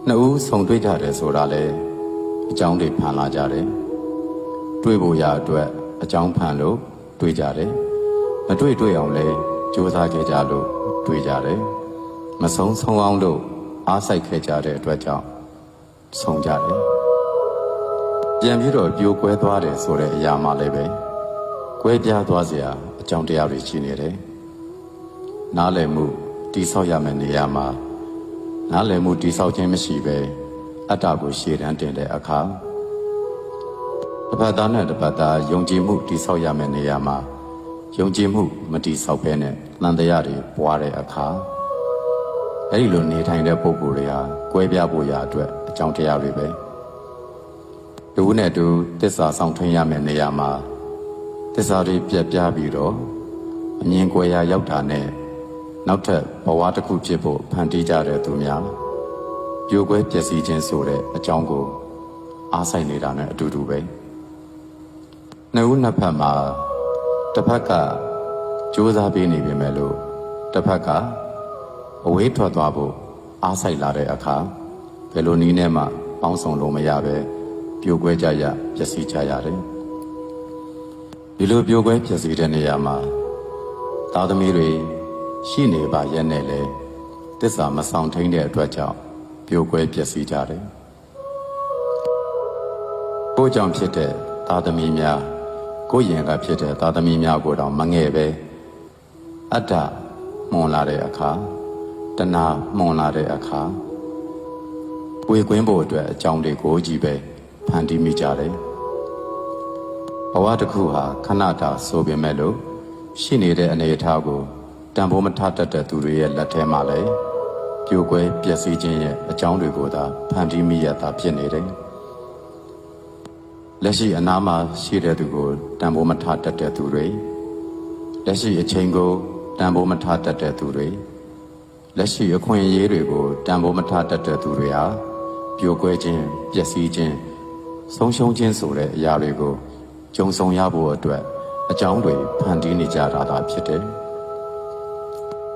နှစ်ဦးဆုံတွေ့ကြတယ်ဆိုတာလေအကြောင်းတွေဖန်လာကြတယ်တွေ့ဖို့ရအတွက်အကြောင်းဖန်လို့တွေ့ကြတယ်မတွေ့အောင်လဲကြိုးစားခဲ့ကြလို့တွေ့ကြတယ်မဆုံးအောင်လို့အားစိုက်ခဲ့ကြတဲ့အတွက်ကြောင့်ဆုံးကြတယ်ပြန်ပြီးတော့ပြိုကွဲသွားတယ်ဆိုတဲ့အရာမှလည်းပဲကွဲပြားသွားเสียအကြောင်းတရားတွေရှိနေတယ်နားလည်မှုတိဆောက်ရမယ့်နေရာမှာနားလည်မှုတိဆောက်ခြင်းမရှိပဲအတ္တကိုရှေ့တန်းတင်တဲ့အခါတစ်ဖက်သားနဲ့တစ်ဖက်သားယုံကြည်မှုတိဆောက်ရမယ့်နေရာမှာယုံကြည်မှုမတိဆောက်ဘဲနဲ့တန်တရားတွေပွားတဲ့အခါအဲ့ဒီလိုနေထိုင်တဲ့ပုဂ္ဂိုလ်တွေဟာကွဲပြားဖို့ရာအတွက်အကြောင်းတရားတွေပဲတူနဲ့တူသစ္စာဆောင်ထွင်းရမယ့်နေရာမှာသစ္စာတွေပြတ်ပြားပြီးတော့အမြင်ကွယ်ရာရောက်တာနဲ့နောက်ထပ်ဘဝတစ်ခုဖြစ်ဖို့ဖန်တီးကြတဲ့သူများပြိုကွဲပျက်စီးခြင်းဆိုတဲ့အကြောင်းကိုအားစိုက်နေတာနဲ့အတူတူပဲနှစ်ဦးနှစ်ဖက်မှာတစ်ဖက်ကကြိုးစားပေးနေပြီမဲ့လို့တစ်ဖက်ကအဝေးထွက်သွားဖို့အားစိုက်လာတဲ့အခါဘယ်လိုနည်းနဲ့မှပေါင်းစုံလို့မရပဲပြိုကွဲကြရပျက်စီးကြရတယ်ဒီလိုပြိုကွဲပျက်စီးတဲ့နေရာမှာသားသမီးတွေရှိနေပါရဲ့နဲ့လေသစ္စာမဆောင်ထိန်တဲ့အတွက်ကြောင့်ပြိုကွဲပျက်စီးကြတယ်ကိုကြောင့်ဖြစ်တဲ့သားသမီးများကိုရင်ကဖြစ်တဲ့သားသမီးများကိုတော့မငဲ့ပဲအတ္တမှွန်လာတဲ့အခါတဏှာမှွန်လာတဲ့အခါဝေကွင်းဖို့အတွက်အကြောင်းတွေကိုကြီးပဲဖန်တီးမိကြတယ်ဘဝတစ်ခုဟာခဏတာဆိုပေမဲ့လို့ရှိနေတဲ့အနေအထားကိုတန်ဖိုးမထတတ်တဲ့သူတွေရဲ့လက်ထဲမှာလည်းပြိုကွဲပျက်စီးခြင်းရဲ့အကြောင်းတွေကိုသာဖန်တီးမိရတာဖြစ်နေတယ်လက်ရှိအနားမှာရှိတဲ့သူကိုတန်ဖိုးမထတတ်တဲ့သူတွေလက်ရှိအချိန်ကိုတန်ဖိုးမထတတ်တဲ့သူတွေလက်ရှိအခွင့်အရေးတွေကိုတန်ဖိုးမထတတ်တဲ့သူတွေဟာပြိုကွဲခြင်းပျက်စီးခြင်းဆုံးရှုံးခြင်းဆိုတဲ့အရာတွေကိုကြုံဆုံရဖို့အတွက်အကြောင်းတွေဖန်တီးနေကြတာသာဖြစ်တယ်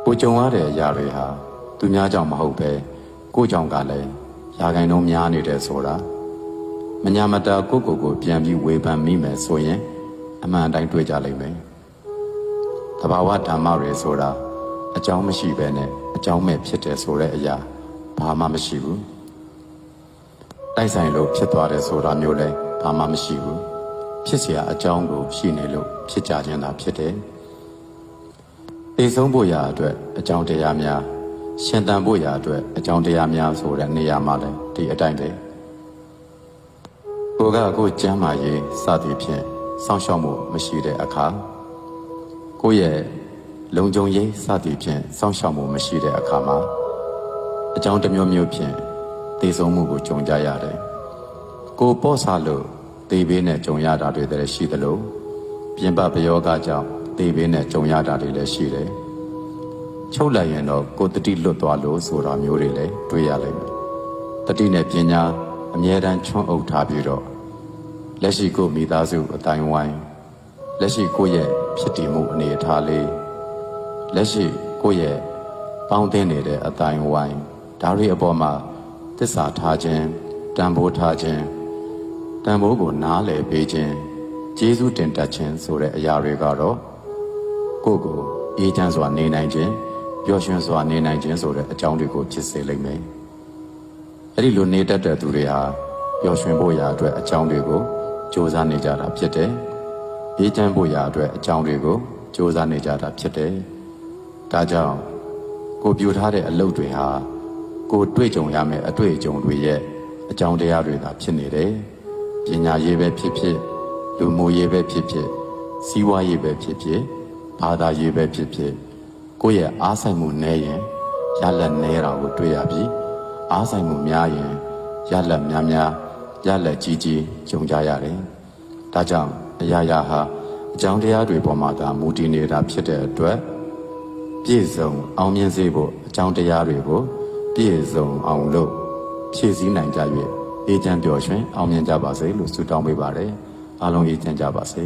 ကိုကြုံရတဲ့အရာတွေဟာသူများကြောင့်မဟုတ်ပဲကိုကြောင့်ကလည်းရာဂိုင်နှုန်းများနေတယ်ဆိုတာမညာမတာကိုပြန်ပြီးဝေဖန်မိမယ်ဆိုရင်အမှန်အတိုင်းတွေ့ကြလိမ့်မယ်သဘာဝဓမ္မတွေဆိုတာအကြောင်းမရှိပဲနဲ့အကြောင်းမဲ့ဖြစ်တယ်ဆိုတဲ့အရာဘာမှမရှိဘူးတိုက်ဆိုင်လို့ဖြစ်သွားတယ်ဆိုတာမျိုးလည်းဘာမှမရှိဘူးဖြစ်เสียအကြောင်းကိုရှိနေလို့ဖြစ်ကြခြင်းသာဖြစ်တယ်သိဆုံးဖို့ရာအတွက်အကြောင်းတရားများရှင်သန်ဖို့ရာအတွက်အကြောင်းတရားများဆိုတဲ့နေရာမှာလည်းဒီအတိုင်းပဲကိုကျမ်းမာရေးစသည်ဖြင့်စောင့်ရှောက်မှုမရှိတဲ့အခါကိုရဲ့လုံခြုံရေးစသည်ဖြင့်စောင့်ရှောက်မှုမရှိတဲ့အခါမှာအကြောင်းတစ်မျိုးမျိုးဖြင့်သိဆုံးမှုကိုကြုံကြရတယ်ကိုပေါ့ဆလို့သေဘေးနဲ့ကြုံရတာတွေလည်းရှိသလိုပြင်ပပယောဂကြောင့်သေဘေးနဲ့ကြုံရတာတွေလည်းရှိတယ်ချုပ်လိုက်ရင်တော့ကိုတတိလွတ်သွားလို့ဆိုတာမျိုးတွေလည်းတွေ့ရလိမ့်မယ်တတိနဲ့ပညာအမြဲတမ်းချွန်းအုပ်ထားပြီးတော့လက်ရှိကိုမိသားစုအတိုင်းဝိုင်းလက်ရှိကိုရဲ့ဖြစ်တည်မှုအနေအထားလေးလက်ရှိကိုရဲ့ပေါင်းသင်းနေတဲ့အတိုင်းဝိုင်းဒါတွေအပေါ်မှာသစ္စာထားခြင်းတန်ဖိုးထားခြင်းတန်ဖိုးကိုနားလည်ပေးခြင်းကျေးဇူးတင်တတ်ခြင်းဆိုတဲ့အရာတွေကတော့ကိုယ့်ကိုအေးချမ်းစွာနေနိုင်ခြင်းပျော်ရွှင်စွာနေနိုင်ခြင်းဆိုတဲ့အကြောင်းတွေကိုဖြစ်စေလိမ့်မယ်အဲ့ဒီလိုနေတတ်တဲ့သူတွေဟာပျော်ရွှင်ဖို့ရာအတွက်အကြောင်းတွေကိုကြိုးစားနေကြတာဖြစ်တယ်အေးချမ်းဖို့ရာအတွက်အကြောင်းတွေကိုကြိုးစားနေကြတာဖြစ်တယ်ဒါကြောင့်ကိုပြုထားတဲ့အလုပ်တွေဟာကိုတွေ့ကြုံရမယ့်အတွေ့အကြုံတွေရဲ့အကြောင်းတရားတွေသာဖြစ်နေတယ်ပညာရေးပဲဖြစ်ဖြစ်လူမှုရေးပဲဖြစ်ဖြစ်စီးပွားရေးပဲဖြစ်ဖြစ်ဘာသာရေးပဲဖြစ်ဖြစ်ကိုယ့်ရဲ့အားဆိုင်မှုနည်းရင်ရလက်နည်းတာကိုတွေ့ရပြီးအားဆိုင်မှုများရင်ရလက်များရလက်ကြီးကြုံကြရတယ်ဒါကြောင့်အရာရာဟာအကြောင်းတရားတွေပေါ်မှာသာမူတည်နေတာဖြစ်တဲ့အတွက်ပြည့်စုံအောင်မြင်စေဖို့အကြောင်းတရားတွေကိုပြည့်စုံအောင်လို့ဖြည့်ဆည်းနိုင်ကြ၍အေးချမ်းပျော်ရွှင်အောင်မြင်ကြပါစေလို့ဆုတောင်းပေးပါတယ်အားလုံးအေးချမ်းကြပါစေ